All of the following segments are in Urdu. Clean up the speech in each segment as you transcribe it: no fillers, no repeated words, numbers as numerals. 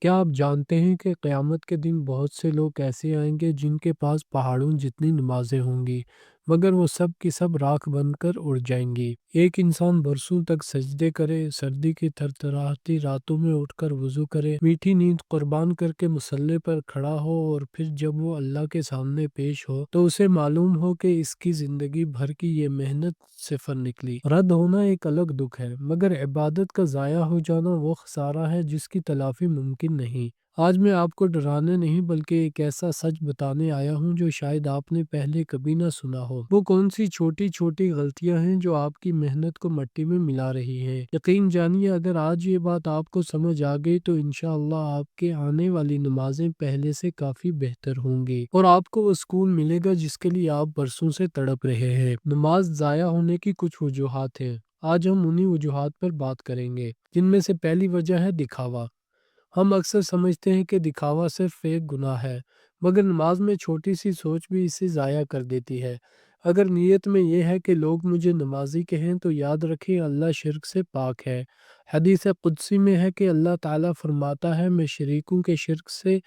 کیا آپ جانتے ہیں کہ قیامت کے دن بہت سے لوگ ایسے آئیں گے جن کے پاس پہاڑوں جتنی نمازیں ہوں گی مگر وہ سب کی سب راکھ بن کر اڑ جائیں گی۔ ایک انسان برسوں تک سجدے کرے، سردی کی تھرتھراتی راتوں میں اٹھ کر وضو کرے، میٹھی نیند قربان کر کے مصلے پر کھڑا ہو اور پھر جب وہ اللہ کے سامنے پیش ہو تو اسے معلوم ہو کہ اس کی زندگی بھر کی یہ محنت صفر نکلی۔ رد ہونا ایک الگ دکھ ہے، مگر عبادت کا ضائع ہو جانا وہ خسارہ ہے جس کی تلافی ممکن نہیں۔ آج میں آپ کو ڈرانے نہیں بلکہ ایک ایسا سچ بتانے آیا ہوں جو شاید آپ نے پہلے کبھی نہ سنا ہو۔ وہ کون سی چھوٹی چھوٹی غلطیاں ہیں جو آپ کی محنت کو مٹی میں ملا رہی ہیں۔ یقین جانیے اگر آج یہ بات آپ کو سمجھ آ گئی تو انشاءاللہ آپ کے آنے والی نمازیں پہلے سے کافی بہتر ہوں گی اور آپ کو وہ سکون ملے گا جس کے لیے آپ برسوں سے تڑپ رہے ہیں۔ نماز ضائع ہونے کی کچھ وجوہات ہیں۔ آج ہم انہی وجوہات پر بات کریں گے، جن میں سے پہلی وجہ ہے دکھاوا۔ ہم اکثر سمجھتے ہیں کہ دکھاوا صرف ایک گناہ ہے، مگر نماز میں چھوٹی سی سوچ بھی اسے ضائع کر دیتی ہے۔ اگر نیت میں یہ ہے کہ لوگ مجھے نمازی کہیں تو یاد رکھیں اللہ شرک سے پاک ہے۔ حدیث قدسی میں ہے کہ اللہ تعالیٰ فرماتا ہے میں شریکوں کے شرک سے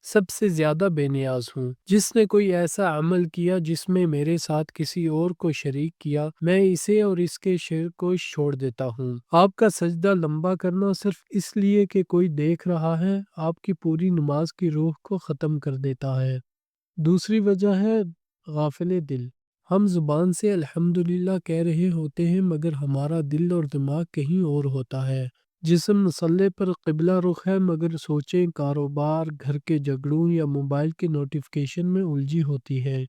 سب سے زیادہ بے نیاز ہوں۔ جس نے کوئی ایسا عمل کیا جس میں میرے ساتھ کسی اور کو شریک کیا، میں اسے اور اس کے شرک کو چھوڑ دیتا ہوں۔ آپ کا سجدہ لمبا کرنا صرف اس لیے کہ کوئی دیکھ رہا ہے، آپ کی پوری نماز کی روح کو ختم کر دیتا ہے۔ دوسری وجہ ہے غافل دل۔ ہم زبان سے الحمدللہ کہہ رہے ہوتے ہیں مگر ہمارا دل اور دماغ کہیں اور ہوتا ہے۔ جسم مصلے پر قبلہ رخ ہے مگر سوچیں کاروبار، گھر کے جھگڑوں یا موبائل کے نوٹیفیکیشن میں الجھی ہوتی ہے۔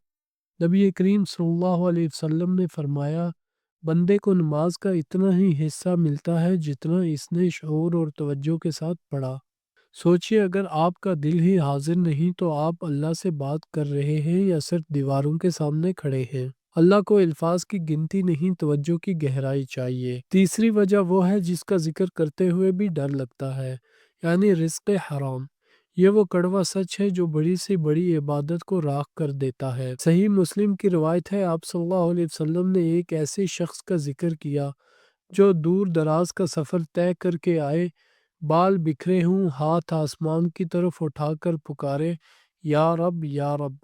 نبی کریم صلی اللہ علیہ وسلم نے فرمایا بندے کو نماز کا اتنا ہی حصہ ملتا ہے جتنا اس نے شعور اور توجہ کے ساتھ پڑھا۔ سوچئے اگر آپ کا دل ہی حاضر نہیں تو آپ اللہ سے بات کر رہے ہیں یا صرف دیواروں کے سامنے کھڑے ہیں۔ اللہ کو الفاظ کی گنتی نہیں توجہ کی گہرائی چاہیے۔ تیسری وجہ وہ ہے جس کا ذکر کرتے ہوئے بھی ڈر لگتا ہے، یعنی رزق حرام۔ یہ وہ کڑوا سچ ہے جو بڑی سے بڑی عبادت کو راکھ کر دیتا ہے۔ صحیح مسلم کی روایت ہے آپ صلی اللہ علیہ وسلم نے ایک ایسے شخص کا ذکر کیا جو دور دراز کا سفر طے کر کے آئے، بال بکھرے ہوں، ہاتھ آسمان کی طرف اٹھا کر پکارے یا رب یا رب۔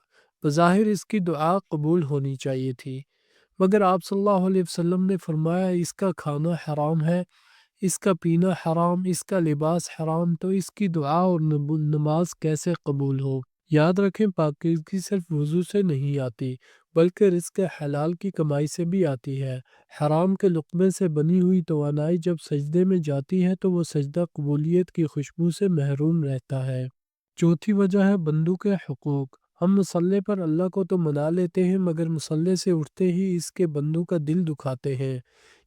بظاہر اس کی دعا قبول ہونی چاہیے تھی، مگر آپ صلی اللہ علیہ وسلم نے فرمایا اس کا کھانا حرام ہے، اس کا پینا حرام، اس کا لباس حرام، تو اس کی دعا اور نماز کیسے قبول ہو؟ یاد رکھیں پاکیزگی صرف وضو سے نہیں آتی بلکہ رزق حلال کی کمائی سے بھی آتی ہے۔ حرام کے لقمے سے بنی ہوئی توانائی جب سجدے میں جاتی ہے تو وہ سجدہ قبولیت کی خوشبو سے محروم رہتا ہے۔ چوتھی وجہ ہے بندوں کے حقوق۔ ہم مصلے پر اللہ کو تو منا لیتے ہیں مگر مصلے سے اٹھتے ہی اس کے بندوں کا دل دکھاتے ہیں۔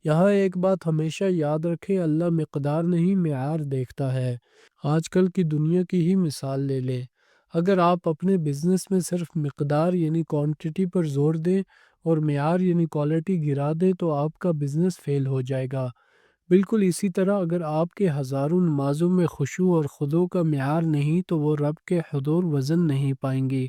یہاں ایک بات ہمیشہ یاد رکھیں اللہ مقدار نہیں معیار دیکھتا ہے۔ آج کل کی دنیا کی ہی مثال لے لیں، اگر آپ اپنے بزنس میں صرف مقدار یعنی کوانٹٹی پر زور دیں اور معیار یعنی کوالٹی گرا دیں تو آپ کا بزنس فیل ہو جائے گا۔ بالکل اسی طرح اگر آپ کے ہزاروں نمازوں میں خشوع اور خضوع کا معیار نہیں تو وہ رب کے حضور وزن نہیں پائیں گی۔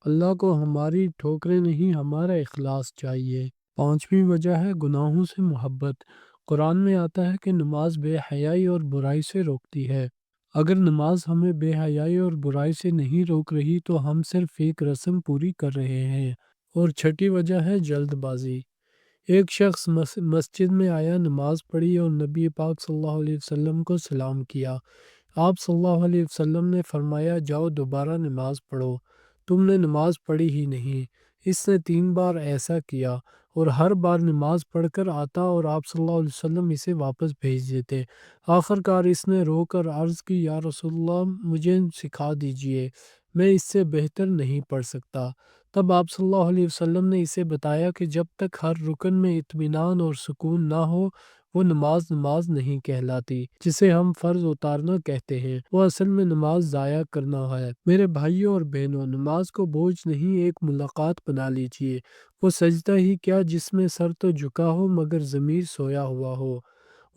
اللہ کو ہماری ٹھوکریں نہیں ہمارا اخلاص چاہیے۔ پانچویں وجہ ہے گناہوں سے محبت۔ قرآن میں آتا ہے کہ نماز بے حیائی اور برائی سے روکتی ہے۔ اگر نماز ہمیں بے حیائی اور برائی سے نہیں روک رہی تو ہم صرف ایک رسم پوری کر رہے ہیں۔ اور چھٹی وجہ ہے جلد بازی۔ ایک شخص مسجد میں آیا، نماز پڑھی اور نبی پاک صلی اللہ علیہ وسلم کو سلام کیا۔ آپ صلی اللہ علیہ وسلم نے فرمایا جاؤ دوبارہ نماز پڑھو، تم نے نماز پڑھی ہی نہیں۔ اس نے 3 بار ایسا کیا اور ہر بار نماز پڑھ کر آتا اور آپ صلی اللہ علیہ وسلم اسے واپس بھیج دیتے۔ آخر کار اس نے رو کر عرض کی یا رسول اللہ مجھے سکھا دیجئے، میں اس سے بہتر نہیں پڑھ سکتا۔ تب آپ صلی اللہ علیہ وسلم نے اسے بتایا کہ جب تک ہر رکن میں اطمینان اور سکون نہ ہو وہ نماز نہیں کہلاتی۔ جسے ہم فرض اتارنا کہتے ہیں وہ اصل میں نماز ضائع کرنا ہے۔ میرے بھائیوں اور بہنوں، نماز کو بوجھ نہیں ایک ملاقات بنا لیجئے۔ وہ سجدہ ہی کیا جس میں سر تو جھکا ہو مگر ضمیر سویا ہوا ہو۔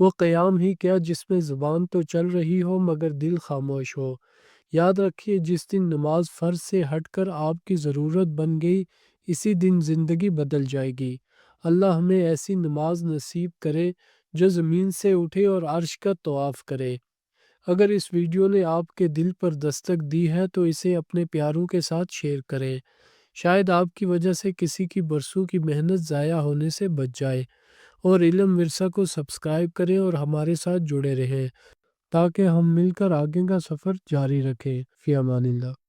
وہ قیام ہی کیا جس میں زبان تو چل رہی ہو مگر دل خاموش ہو۔ یاد رکھیے جس دن نماز فرض سے ہٹ کر آپ کی ضرورت بن گئی اسی دن زندگی بدل جائے گی۔ اللہ ہمیں ایسی نماز نصیب کرے جو زمین سے اٹھے اور عرش کا طواف کرے۔ اگر اس ویڈیو نے آپ کے دل پر دستک دی ہے تو اسے اپنے پیاروں کے ساتھ شیئر کریں۔ شاید آپ کی وجہ سے کسی کی برسوں کی محنت ضائع ہونے سے بچ جائے۔ اور علم ورثہ کو سبسکرائب کریں اور ہمارے ساتھ جڑے رہیں تاکہ ہم مل کر آگے کا سفر جاری رکھیں۔ فی امان اللہ۔